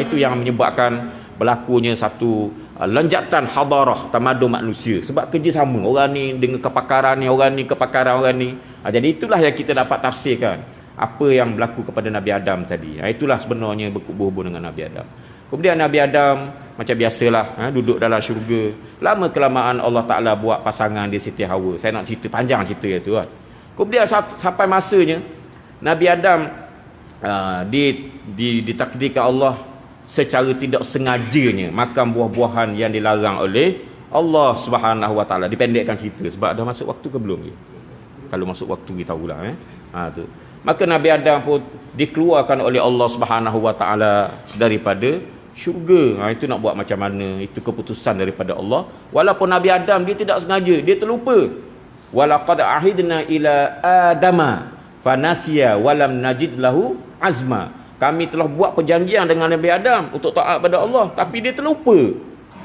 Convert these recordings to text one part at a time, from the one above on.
Itu yang menyebabkan berlakunya satu lonjakan hadarah tamadun manusia, sebab kerja sama orang ni dengan kepakaran ni, orang ni kepakaran orang ni. Jadi itulah yang kita dapat tafsirkan apa yang berlaku kepada Nabi Adam tadi. Itulah sebenarnya berhubung dengan Nabi Adam. Kemudian Nabi Adam macam biasalah, duduk dalam syurga. Lama kelamaan Allah Ta'ala buat pasangan di Siti Hawa. Saya nak cerita panjang cerita itu kan. Kemudian sampai masanya Nabi Adam ditakdirkan Allah secara tidak sengajanya makan buah-buahan yang dilarang oleh Allah Subhanahu Wa Ta'ala. Dipendekkan cerita sebab dah masuk waktu ke belum? Kalau masuk waktu kita tahulah. Tu. Maka Nabi Adam pun dikeluarkan oleh Allah Subhanahu Wa Ta'ala daripada syurga. Itu nak buat macam mana? Itu keputusan daripada Allah. Walaupun Nabi Adam dia tidak sengaja, dia terlupa. Walaqad ahidna ila adama fanasiya walam najid lahu azma. Kami telah buat perjanjian dengan Nabi Adam untuk taat pada Allah, tapi dia terlupa.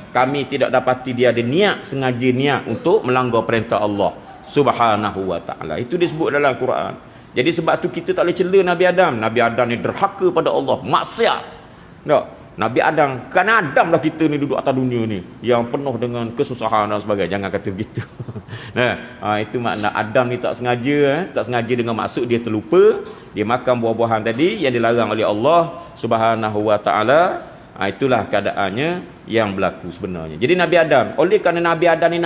Kami tidak dapati dia ada niat, sengaja niat untuk melanggar perintah Allah Subhanahu Wa Ta'ala. Itu disebut dalam Quran. Jadi sebab tu kita tak boleh cela Nabi Adam. Nabi Adam ni derhaka pada Allah, maksiat. Tak? Nabi Adam, kerana Adam lah kita ni duduk atas dunia ni yang penuh dengan kesusahan dan sebagainya. Jangan kata begitu. Itu makna Adam ni tak sengaja, tak sengaja dengan maksud dia terlupa. Dia makan buah-buahan tadi yang dilarang oleh Allah Subhanahu Wa Ta'ala. Itulah keadaannya yang berlaku sebenarnya. Jadi Nabi Adam, oleh kerana Nabi Adam ni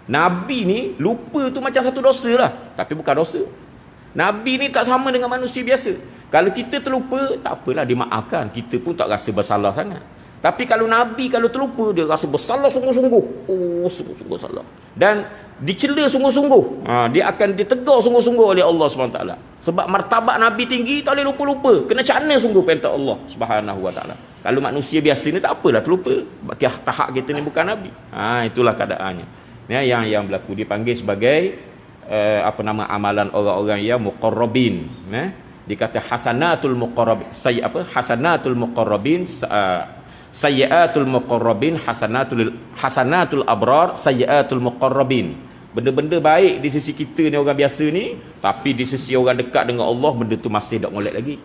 Nabi ni lupa tu macam satu dosa lah, tapi bukan dosa. Nabi ni tak sama dengan manusia biasa. Kalau kita terlupa, tak apalah, dimaafkan. Kita pun tak rasa bersalah sangat. Tapi kalau Nabi kalau terlupa, dia rasa bersalah sungguh-sungguh. Sungguh-sungguh salah. Dan dicela sungguh-sungguh. Dia akan ditegur sungguh-sungguh oleh Allah SWT. Sebab martabat Nabi tinggi, tak boleh lupa-lupa. Kena cana sungguh perintah Allah Subhanahu Wa Ta'ala. Kalau manusia biasa ni tak apalah terlupa. Bagi tahap kita ni bukan Nabi. Itulah keadaannya. Yang berlaku dipanggil sebagai amalan orang-orang yang muqarrabin. Dikata hasanatul muqarrabin, hasanatul muqarrabin, sayyiatul muqarrabin, hasanatul abrar, sayyiatul muqarrabin. Benda-benda baik di sisi kita ni orang biasa ni, tapi di sisi orang dekat dengan Allah, benda tu masih tak molek lagi.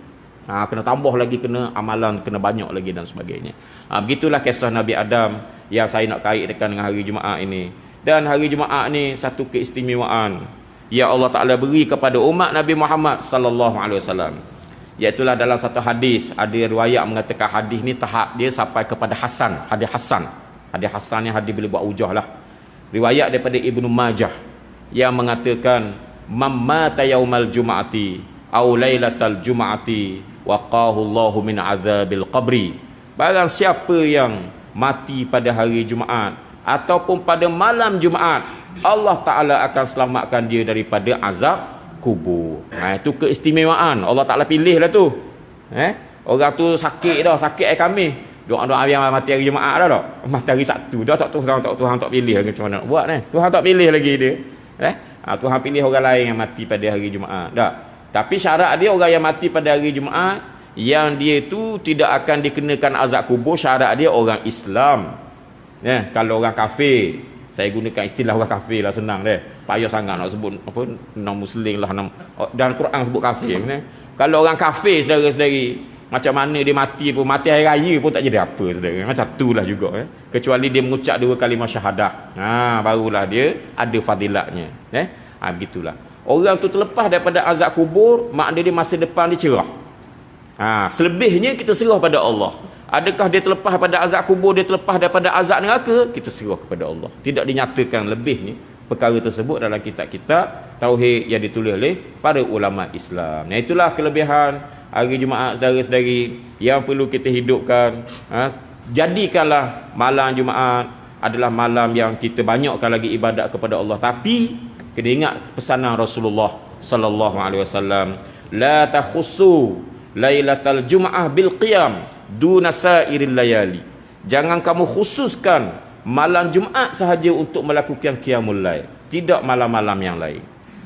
Kena tambah lagi, kena amalan kena banyak lagi dan sebagainya. Begitulah kisah Nabi Adam yang saya nak kaitkan dengan hari Jumaat ini. Dan hari Jumaat ni satu keistimewaan yang Allah Ta'ala beri kepada umat Nabi Muhammad sallallahu alaihi wasallam. Iaitulah dalam satu hadis, ada riwayat mengatakan hadis ni tahap dia sampai kepada Hasan, hadis Hasan. Hadis Hasan ni hadis boleh buat hujah lah. Riwayat daripada Ibnu Majah yang mengatakan mammata yaumal jum'ati aw lailatal jum'ati waqahu Allahu min azabil qabri. Barang siapa yang mati pada hari Jumaat ataupun pada malam Jumaat, Allah Ta'ala akan selamatkan dia daripada azab kubur. Itu keistimewaan Allah Ta'ala pilih lah tu. Orang tu sakit dah, sakit air kami, doa-doa yang mati hari Jumaat dah tak, mati hari Sabtu dah tak, Tuhan tak pilih lagi. Macam mana nak buat ni? Tuhan tak pilih lagi dia. Tuhan pilih orang lain yang mati pada hari Jumaat tak. Tapi syarat dia orang yang mati pada hari Jumaat, yang dia tu tidak akan dikenakan azab kubur, syarat dia orang Islam. Kalau orang kafir, saya gunakan istilah orang kafir lah, senang deh. Payah sangat nak sebut apa, non-muslim lah, dan Quran sebut kafir. Kalau orang kafir saudara-saudari, macam mana dia mati pun, mati hari raya pun tak jadi apa saudara. Macam itulah juga. Kecuali dia mengucap 2 kalimah syahadah. Barulah dia ada fadilatnya. Begitulah. Orang tu terlepas daripada azab kubur, maknanya dia masa depan dia cerah. Selebihnya kita serah pada Allah. Adakah dia terlepas pada azab kubur, dia terlepas daripada azab neraka, kita serah kepada Allah. Tidak dinyatakan lebih ni perkara tersebut dalam kitab-kitab tauhid yang ditulis oleh para ulama Islam. Itulah kelebihan hari Jumaat saudara-saudari yang perlu kita hidupkan. Jadikanlah malam Jumaat adalah malam yang kita banyakkan lagi ibadat kepada Allah. Tapi kena ingat pesanan Rasulullah sallallahu alaihi wasallam, la takhussu lailatal jum'ah bil qiyam duna sairil layali. Jangan kamu khususkan malam Jumaat sahaja untuk melakukan qiyamul lail, tidak malam-malam yang lain.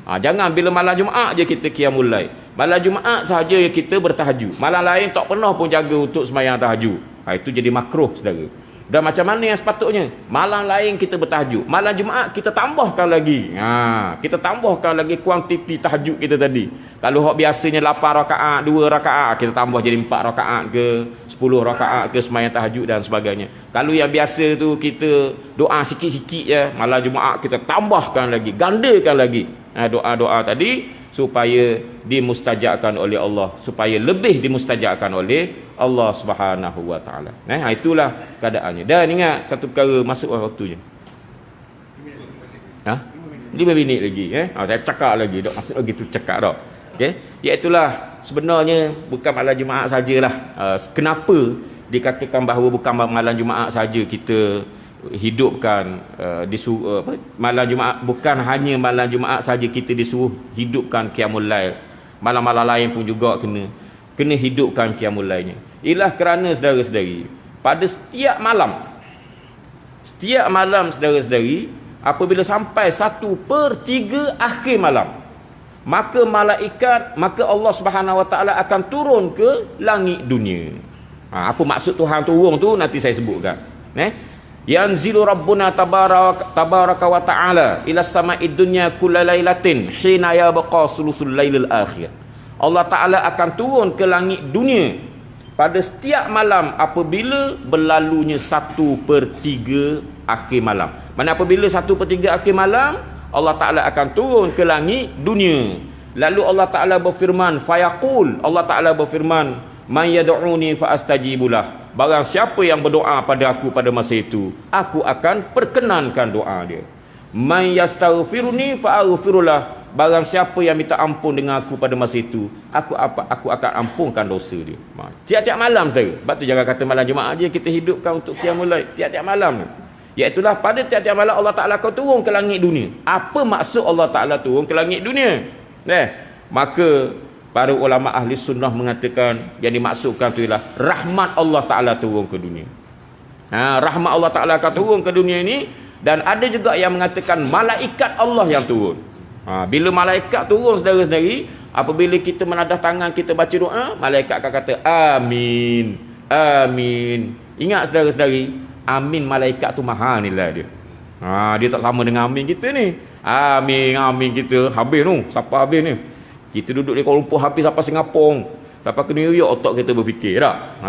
Jangan bila malam Jumaat je kita qiyamul lail, malam Jumaat sahaja kita bertahajud, malam lain tak pernah pun jaga untuk sembahyang tahajud. Itu jadi makruh saudara. Dan macam mana yang sepatutnya? Malam lain kita bertahajud, malam Jumaat kita tambahkan lagi. Kita tambahkan lagi kuantiti tahajud kita tadi. Kalau hak biasanya 8 rakaat, 2 rakaat, kita tambah jadi 4 rakaat ke 10 rakaat ke sembahyang tahajud dan sebagainya. Kalau yang biasa tu kita doa sikit-sikit je, malam Jumaat kita tambahkan lagi, gandakan lagi doa-doa tadi supaya dimustajabkan oleh Allah, supaya lebih dimustajabkan oleh Allah Subhanahu wa taala. Itulah keadaannya. Dan ingat satu perkara, masuk waktunya. 5 minit lagi saya cakap lagi dak masuk lagi tu cakap dak. Okey, iaitulah sebenarnya bukan malam Jumaat sajalah. Kenapa dikatakan bahawa bukan malam Jumaat saja kita hidupkan malam Jumaat, bukan hanya malam Jumaat saja kita disuruh hidupkan qiyamul lail, malam-malam lain pun juga kena hidupkan qiyamul lailnya. Ialah kerana saudara-saudari, pada setiap malam saudara-saudari, apabila sampai 1/3 akhir malam, maka Allah Subhanahu wa taala akan turun ke langit dunia. Apa maksud Tuhan turun tu nanti saya sebutkan. Yanzilu Rabbuna tabaraka wa ta'ala ila sama'id dunya kullalailatin hina yabqa sulusul lailil akhir. Allah Ta'ala akan turun ke langit dunia pada setiap malam apabila berlalunya 1/3 akhir malam. Mana apabila 1/3 akhir malam, Allah Ta'ala akan turun ke langit dunia. Lalu Allah Ta'ala berfirman, fayaqul, Allah Ta'ala berfirman, man yad'uni fa astajibulah. Barang siapa yang berdoa pada aku pada masa itu, aku akan perkenankan doa dia. Man yastaghfiruni fa aghfirullah. Barang siapa yang minta ampun dengan aku pada masa itu, aku akan ampunkan dosa dia. Tiap-tiap malam saudara. Sebab tu jangan kata malam Jumaat aja kita hidupkan untuk qiyamul lail. Tiap-tiap malam. Iaitulah pada tiap-tiap malam Allah Ta'ala akan turun ke langit dunia. Apa maksud Allah Ta'ala turun ke langit dunia? Maka para ulama ahli sunnah mengatakan yang dimaksudkan itu ialah rahmat Allah Ta'ala turun ke dunia. Rahmat Allah Ta'ala akan turun ke dunia ini. Dan ada juga yang mengatakan malaikat Allah yang turun. Bila malaikat turun saudara-saudari, apabila kita menadah tangan, kita baca doa, malaikat akan kata amin, amin. Ingat saudara-saudari, amin malaikat tu mahal nilai dia. Dia tak sama dengan amin kita ni. Amin kita habis tu. Siapa habis ni? Kita duduk di Kuala Lumpur habis sampai Singapura, sampai ke New York, otak kita berfikir tak?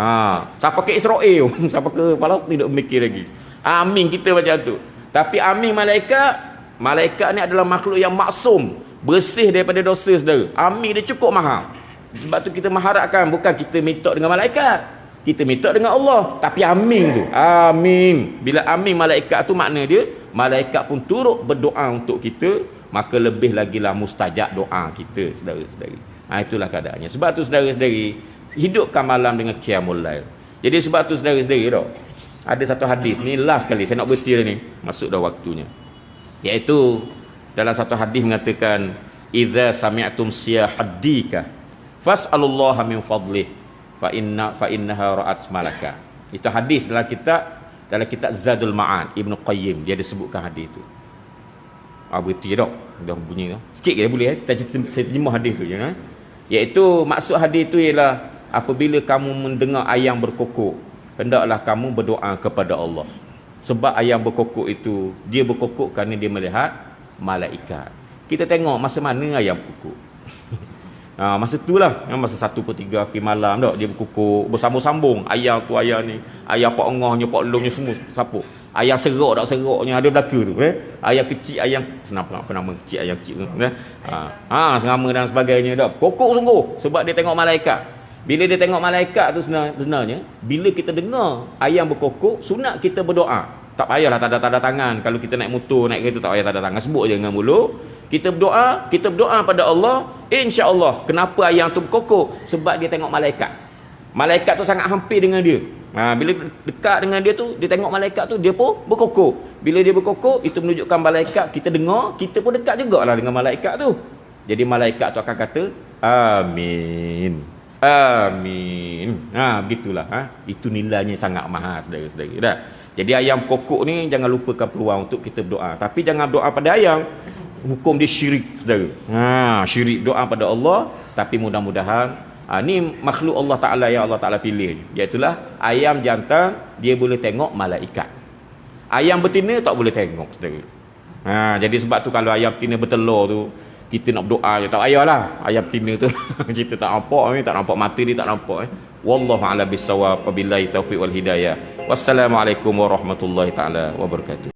Sampai ke Israel, sampai ke Palestin tidak berfikir lagi. Amin kita macam tu. Tapi amin malaikat ni adalah makhluk yang maksum, bersih daripada dosa saudara. Amin dia cukup mahal. Sebab tu kita mengharapkan bukan kita minta dengan malaikat, kita minta dengan Allah. Tapi amin tu, amin. Bila amin malaikat tu makna dia malaikat pun turut berdoa untuk kita, maka lebih lagi lah mustajab doa kita saudara-saudari. Itulah keadaannya. Sebab tu saudara-saudari, hidupkan malam dengan qiyamul lail. Jadi sebab tu saudara-saudari tau, ada satu hadis ni last kali saya nak berhenti dah ni, masuk dah waktunya. Iaitu dalam satu hadis mengatakan, idza sami'tum siyahaddika fas'alullaha min fadlih fa innaha ra'at malaka. Itu hadis dalam kitab Zadul Ma'ad Ibnu Qayyim, dia disebutkan hadis itu. Berhenti dah bunyi dah. Sikit ke boleh saya terjemah hadis tu je. Iaitu maksud hadis itu ialah apabila kamu mendengar ayam berkokok, hendaklah kamu berdoa kepada Allah. Sebab ayam berkokok itu, dia berkokok kerana dia melihat malaikat. Kita tengok masa mana ayam berkokok. Masa tu lah, masa 1/3 akhir malam tak, dia berkokok bersambung-sambung. Ayam tu ayam ni, ayam pak engahnya, pak longnya semua siapa. Ayam serok tak seroknya ada belaka tu. Ayam kecil, ayam apa nama kecil, ayam kecil tu. Serama dan sebagainya tak. Kokok sungguh sebab dia tengok malaikat. Bila dia tengok malaikat tu sebenarnya, bila kita dengar ayam berkokok, sunat kita berdoa. Tak payahlah tanda-tanda tangan. Kalau kita naik motor, naik kereta, tak payah tanda tangan, sebut je dengan mulut. Kita berdoa pada Allah, insya-Allah. Kenapa ayam tu berkokok? Sebab dia tengok malaikat. Malaikat tu sangat hampir dengan dia. Bila dekat dengan dia tu, dia tengok malaikat tu, dia pun berkokok. Bila dia berkokok, itu menunjukkan malaikat, kita dengar, kita pun dekat jugalah dengan malaikat tu. Jadi malaikat tu akan kata amin, amin. Begitulah. Itu nilainya sangat mahal saudara-saudara. Dah. Jadi ayam kokok ni jangan lupakan peluang untuk kita berdoa. Tapi jangan doa pada ayam. Hukum dia syirik saudara. Syirik, doa pada Allah. Tapi mudah-mudahan Ni makhluk Allah Ta'ala yang Allah Ta'ala pilih, iaitulah ayam jantan dia boleh tengok malaikat, ayam betina tak boleh tengok, saudara. Jadi sebab tu kalau ayam betina bertelur tu, kita nak berdoa je, tak payahlah ayam betina tu kita tak nampak, tak nampak mata dia, tak nampak. Wallahu a'lam bissawab, wabillahi taufiq wal hidayah. Wassalamualaikum warahmatullahi taala wabarakatuh.